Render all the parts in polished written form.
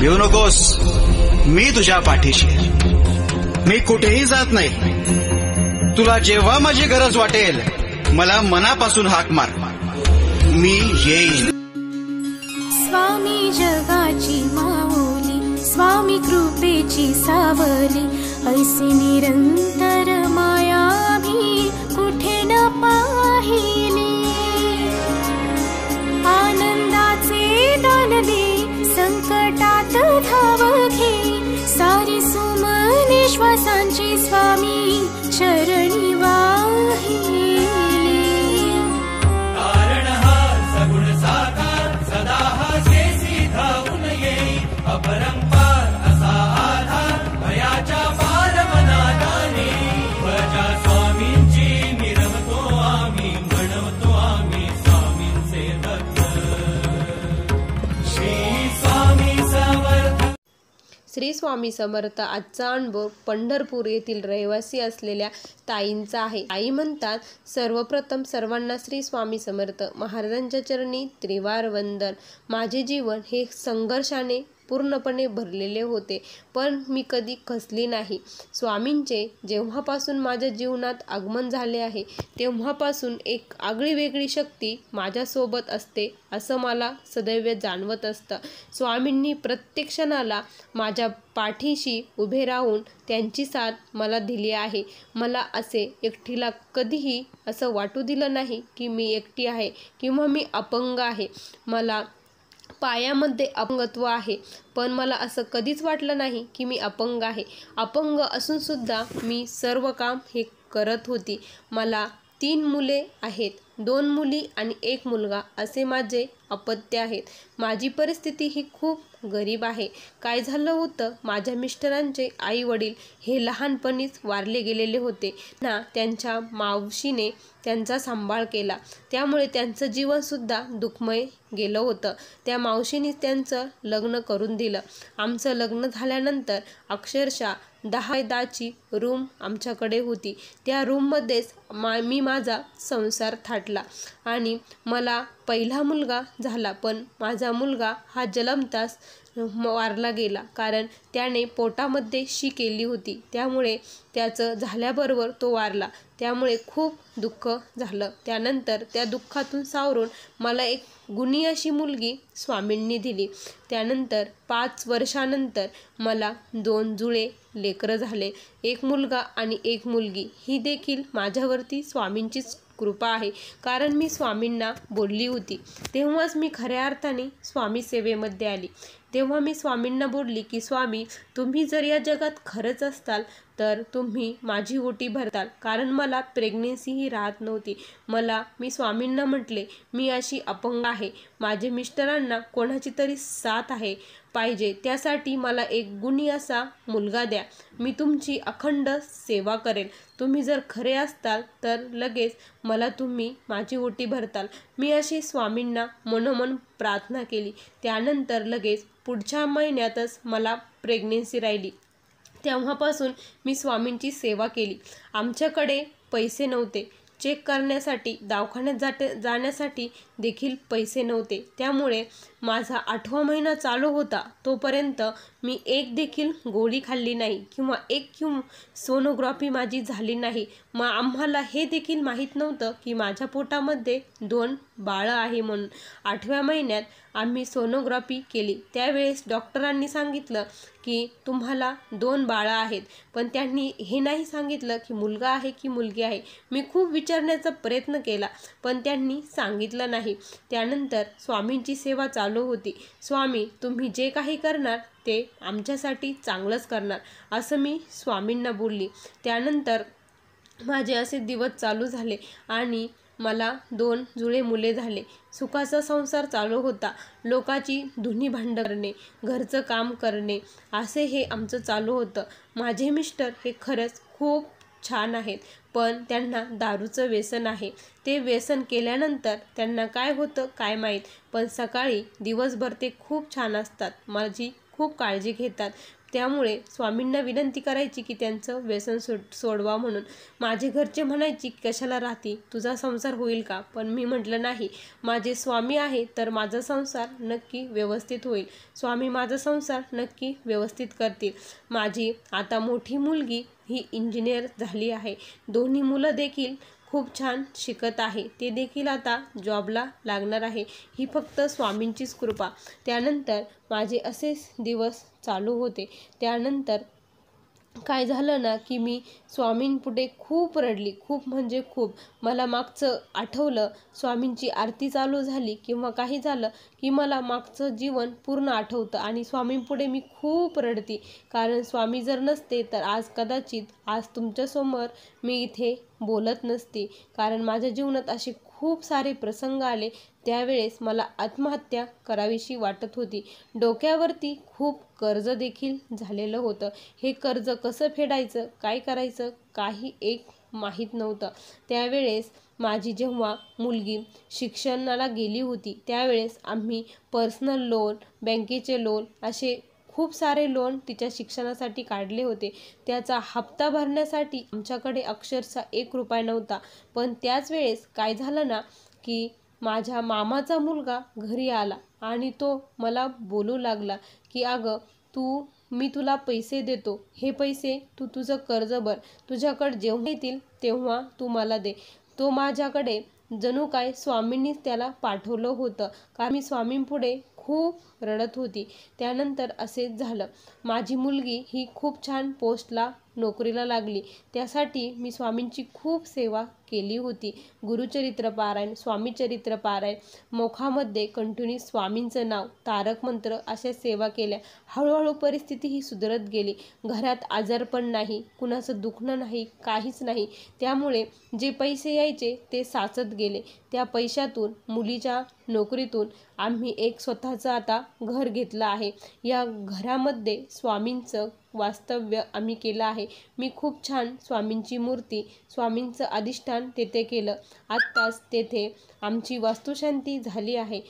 येऊ नकोस, मी तुझ्या पाठीशी. मी कुठेही जात नाही. तुला जेव्हा माझी गरज वाटेल मला मनापासून हाक मार, मी येईन. स्वामी जगाची माऊली, स्वामी कृपेची सावली, ऐसी निरंतर माया मी कुठे न पाहिली. आनंदाचे दान दे, संकटात धाव घे, सारी सुमने श्वासांची स्वामी चरणी वाहिली. कारण हा सगुण साकार सदा हा शेषी धावून येई, अपरंपार असा आधार भयाच्या पार मनादाने. भजा स्वामींची मिरवतो आम्ही, म्हणवतो आम्ही स्वामींचे भक्त. श्री स्वामी समर्थ. श्री स्वामी समर्थ. आजचा अनुभव पंढरपूर येथील रहिवासी असलेल्या ताईंचा आहे. ताई म्हणतात, सर्वप्रथम सर्वांना श्री स्वामी समर्थ महाराजांच्या चरणी त्रिवार वंदन. माझे जीवन हे संघर्षाने पूर्णपणे भरलेले होते, पण मी कधी खचली नाही. स्वामींचे जेव्हापासून माझ्या जीवनात आगमन झाले आहे तेव्हापासून एक आगळीवेगळी शक्ती माझ्यासोबत असते असं मला सदैव जाणवत असतं. स्वामींनी प्रत्येक क्षणाला माझ्या पाठीशी उभे राहून त्यांची साथ मला दिली आहे. मला असे एकटीला कधीही असं वाटू दिलं नाही की मी एकटी आहे किंवा मी अपंग आहे. मला पायामध्ये अपंगत्व आहे, पण मला असं कधीच वाटलं नाही की मी अपंग आहे. अपंग असून सुद्धा मी सर्व काम हे करत होती. मला 3 मुले आहेत, 2 मुली आणि 1 मुलगा असे माझे अपत्य आहेत. माझी परिस्थिती ही खूप गरीब आहे. काय झालं होतं, माझ्या मिस्टरांचे आई वडील हे लहानपणीच वारले गेलेले होते ना. त्यांच्या मावशीने त्यांचा सांभाळ केला, त्यामुळे त्यांचं जीवनसुद्धा दुःखमय गेलं होतं. त्या मावशीनेच त्यांचं लग्न करून दिलं. आमचं लग्न झाल्यानंतर अक्षरशः 10 रूम आमच्याकडे होती. त्या रूममध्येच मी माझा संसार थाटला आणि मला पहिला मुलगा झाला, पण माझा मुलगा हा जन्मताच वारला गेला, कारण त्याने पोटामध्ये शी केली होती. त्यामुळे त्याचं झाल्याबरोबर तो वारला. त्यामुळे खूप दुःख झालं. त्यानंतर त्या दुःखातून सावरून मला एक गुणी अशी मुलगी स्वामींनी दिली. त्यानंतर 5 वर्षानंतर मला 2 जुळे लेकरं झाले, 1 मुलगा आणि 1 मुलगी. ही देखील माझ्यावरती स्वामींचीच कृपा आहे, कारण मी स्वामींना बोलली होती. तेव्हाच मी खऱ्या अर्थाने स्वामी सेवेमध्ये आली. तेव्हा मी स्वामींना बोलली की स्वामी, तुम्ही जर या जगात खरंच असताल तर तुम्ही माझी ओटी भरताल, कारण मला प्रेग्नेन्सी ही राहत नव्हती. मी स्वामींना म्हटले, मी अशी अपंग आहे, माझे मिस्टरांना कोणाची तरी साथ आहे पाहिजे, त्यासाठी मला एक गुणी असा मुलगा द्या. मी तुमची अखंड सेवा करेल. तुम्ही जर खरे असताल तर लगेच मला तुम्ही माझी ओटी भरताल. मी अशी स्वामींना मनोमन प्रार्थना केली. त्यानंतर लगेच पुढच्या महिन्यातच मला प्रेग्नेन्सी राहिली. तेव्हापासून मी स्वामींची सेवा केली. आमच्याकडे पैसे नव्हते, चेक करण्यासाठी दवाखान्यात जाण्यासाठी देखील पैसे नव्हते. त्यामुळे माझा 8वा महिना चालू होता तोपर्यंत मी एक देखील गोळी खाल्ली नाही किंवा एक सोनोग्राफी माझी झाली नाही. आम्हाला हे देखील माहीत नव्हतं की माझ्या पोटामध्ये 2 बाळं आहे म्हणून. 8व्या महिन्यात आम्ही सोनोग्राफी केली. त्यावेळेस डॉक्टरांनी सांगितलं की तुम्हाला 2 बाळं आहेत, पण त्यांनी हे नाही सांगितलं की मुलगा आहे की मुलगी आहे. मी खूप विचारण्याचा प्रयत्न केला, पण त्यांनी सांगितलं नाही. त्यानंतर स्वामींची सेवा चालू होती. स्वामी, तुम्ही जे काही करणार ते आमच्यासाठी चांगलंच करणार, असं मी स्वामींना बोलली. त्यानंतर माझे असे दिवस चालू झाले आणि मला 2 जुळे मुले झाले. सुखाचा संसार चालू होता. लोकाची धुनी भांड करणे, घरचं काम करणे, असे हे आमचं चालू होतं. माझे मिस्टर हे खरंच खूप छान आहेत, पण त्यांना दारूचं व्यसन आहे. ते व्यसन केल्यानंतर त्यांना काय होतं काय माहीत, पण सकाळी दिवसभर ते खूप छान असतात, माझी खूप काळजी घेतात. त्यामुळे स्वामींना विनंती करायची की त्यांचं व्यसन सोडवा म्हणून. माझे घरचे म्हणायची कशाला राहती, तुझा संसार होईल का? पण मी म्हटलं नाही, माझे स्वामी आहे तर माझा संसार नक्की व्यवस्थित होईल. स्वामी माझा संसार नक्की व्यवस्थित करतील. माझी आता मोठी मुलगी ही इंजिनियर झाली आहे. दोन्ही मुलं देखील खूप छान शिकत आहे. ते देखील आता जॉबला लागणार आहे. ही फक्त स्वामींचीच कृपा. त्यानंतर माझे असेच दिवस चालू होते. त्यानंतर काय झालं ना की मी स्वामींपुढे खूप रडली, खूप म्हणजे खूप. मला मागचं आठवलं, स्वामींची आरती चालू झाली किंवा काही झालं की मला मागचं जीवन पूर्ण आठवतं आणि स्वामींपुढे मी खूप रडते. कारण स्वामी जर नसते तर आज कदाचित तुमच्यासमोर मी इथे बोलत नसते. कारण माझ्या जीवनात असे खूप सारे प्रसंग आले, त्यावेळेस मला आत्महत्या करावीशी वाटत होती. डोक्यावरती खूप कर्ज देखील झालेलं होतं. हे कर्ज कसं फेडायचं, काय करायचं, काही एक माहीत नव्हतं. त्यावेळेस माझी जेव्हा मुलगी शिक्षणाला गेली होती त्यावेळेस आम्ही पर्सनल लोन, बँकेचे लोन असे खूप सारे लोन तिच्या शिक्षणासाठी काढले होते. त्याचा हप्ता भरण्यासाठी आमच्याकडे अक्षरशः 1 रुपया नव्हता. पण त्याच वेळेस काय झालं ना की माझ्या मामाचा मुलगा घरी आला आणि तो मला बोलू लागला की अगं मी तुला पैसे देतो, हे पैसे तू तुझं कर्ज भर, तुझ्याकडे जेव्हा येतील तेव्हा तू मला दे. तो माझ्याकडे जणू काय स्वामींनीच त्याला पाठवलं होतं, कारण मी स्वामींपुढे खूप रडत होती. त्यानंतर असेच झालं, माझी मुलगी ही खूप छान पोस्टला नोकरीला लागली. त्यासाठी मी स्वामींची खूप सेवा केली होती. गुरुचरित्र पारायण, स्वामीचरित्र पारायण, मोखामध्ये कंटिन्यू स्वामींचं नाव, तारक मंत्र अशा सेवा केल्या. हळूहळू परिस्थिती ही सुधारत गेली. घरात आजारपण नाही, कुणाचं दुखणं नाही, काहीच नाही. त्यामुळे जे पैसे यायचे ते साचत गेले. त्या पैशातून, मुलीच्या नोकरीतून आम्ही एक स्वतःचं आता घर घेतलं आहे. या घरामध्ये स्वामींचं वास्तव्य आम्ही केलं आहे. मी खूप छान स्वामींची मूर्ती, स्वामींचं अधिष्ठान तेथे केलं. आत्ताच तेथे आमची वास्तुशांती झाली आहे.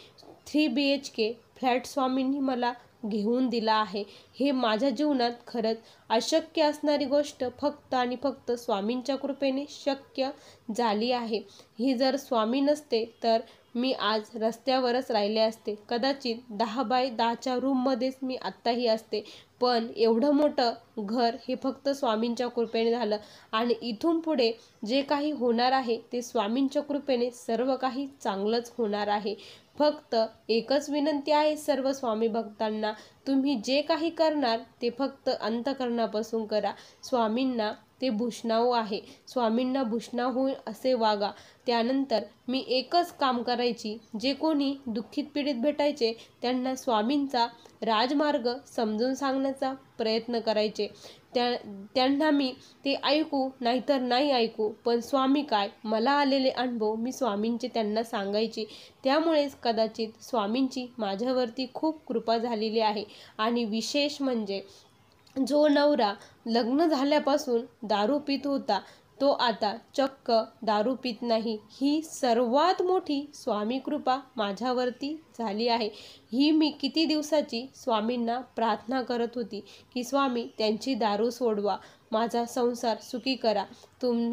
3 BHK फ्लॅट स्वामींनी मला घेऊन दिला आहे. हे माझ्या जीवनात खरंच अशक्य असणारी गोष्ट फक्त आणि फक्त स्वामींच्या कृपेने शक्य झाली आहे. ही जर स्वामी नसते तर मी आज रस्त्यावरच राहिले असते. कदाचित 10 बाय 10च्या रूममध्येच मी आत्ताही असते. पण एवढं मोठं घर हे फक्त स्वामींच्या कृपेने झालं आणि इथून पुढे जे काही होणार आहे ते स्वामींच्या कृपेने सर्व काही चांगलंच होणार आहे. फक्त एकच विनंती आहे सर्व स्वामी भक्तांना, तुम्ही जे काही करणार ते फक्त अंतःकरणापासून करा. स्वामींना ते भूषणावू आहे. स्वामींना भूषणावू असे वागा. त्यानंतर मी एकच काम करायची, जे कोणी दुःखित पीडित भेटायचे त्यांना स्वामींचा राजमार्ग समजून सांगण्याचा प्रयत्न करायचे. त्यांना मी ते ऐकू नाहीतर नाही ऐकू, पण स्वामी काय, मला आलेले अनुभव मी स्वामींचे त्यांना सांगायची. त्यामुळेच कदाचित स्वामींची माझ्यावरती खूप कृपा झालेली आहे. आणि विशेष म्हणजे जो नवरा लग्न झाल्यापासून दारू पित होता तो आता चक्क दारू पित नाही. ही सर्वात मोठी स्वामी कृपा माझ्यावरती झाली आहे. ही मी किती दिवसाची स्वामींना प्रार्थना करत होती की स्वामी त्यांची दारू सोडवा, माझा संसार सुखी करा.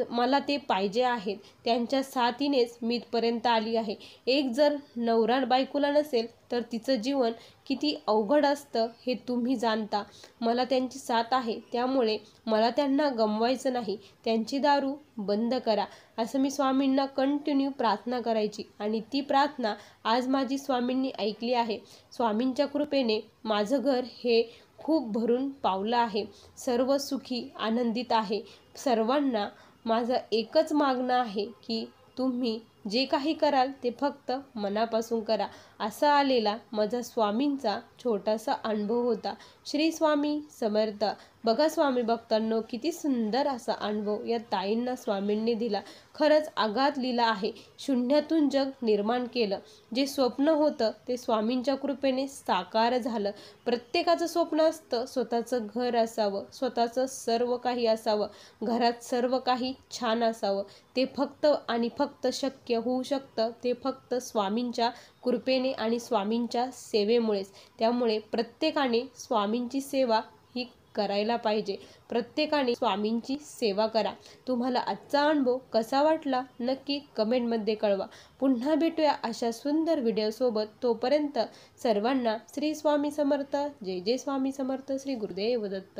मला ते पाहिजे आहेत. त्यांच्या साथीनेच मी इथपर्यंत आली आहे. एक जर नवरा बायकोला नसेल तर तिचं जीवन किती अवघड असतं हे तुम्ही जाणता. मला त्यांची साथ आहे, त्यामुळे मला त्यांना गमवायचं नाही. त्यांची दारू बंद करा असं मी स्वामींना कंटिन्यू प्रार्थना करायची आणि ती प्रार्थना आज माझी स्वामींनी ऐकली आहे. स्वामींच्या कृपेने माझं घर हे खूप भरून पावलं आहे. सर्व सुखी आनंदित आहे. सर्वांना माझं एकच मागणं आहे की तुम्ही जे काही कराल ते फक्त मनापासून करा. असा आलेला माझा स्वामींचा छोटासा अनुभव होता. श्री स्वामी समर्थ. बघा स्वामी भक्तांनो, किती सुंदर असा अनुभव या ताईंना स्वामींनी दिला. खरंच आघात लिहिला आहे. शून्यातून जग निर्माण केलं. जे स्वप्न होतं ते स्वामींच्या कृपेने साकार झालं. प्रत्येकाचं स्वप्न असतं स्वतःचं घर असावं, स्वतःचं सर्व काही असावं, घरात सर्व काही छान असावं. ते फक्त आणि फक्त शक्य होऊ शकतं ते फक्त स्वामींच्या कृपेने आणि स्वामींच्या सेवेमुळेच. त्यामुळे प्रत्येकाने स्वामींची सेवा ही करायला पाहिजे. प्रत्येकाने स्वामींची सेवा करा. तुम्हाला आजचा अनुभव कसा वाटला नक्की कमेंटमध्ये कळवा. पुन्हा भेटूया अशा सुंदर व्हिडिओसोबत. तोपर्यंत सर्वांना श्री स्वामी समर्थ. जय जय स्वामी समर्थ. श्री गुरुदेव दत्त.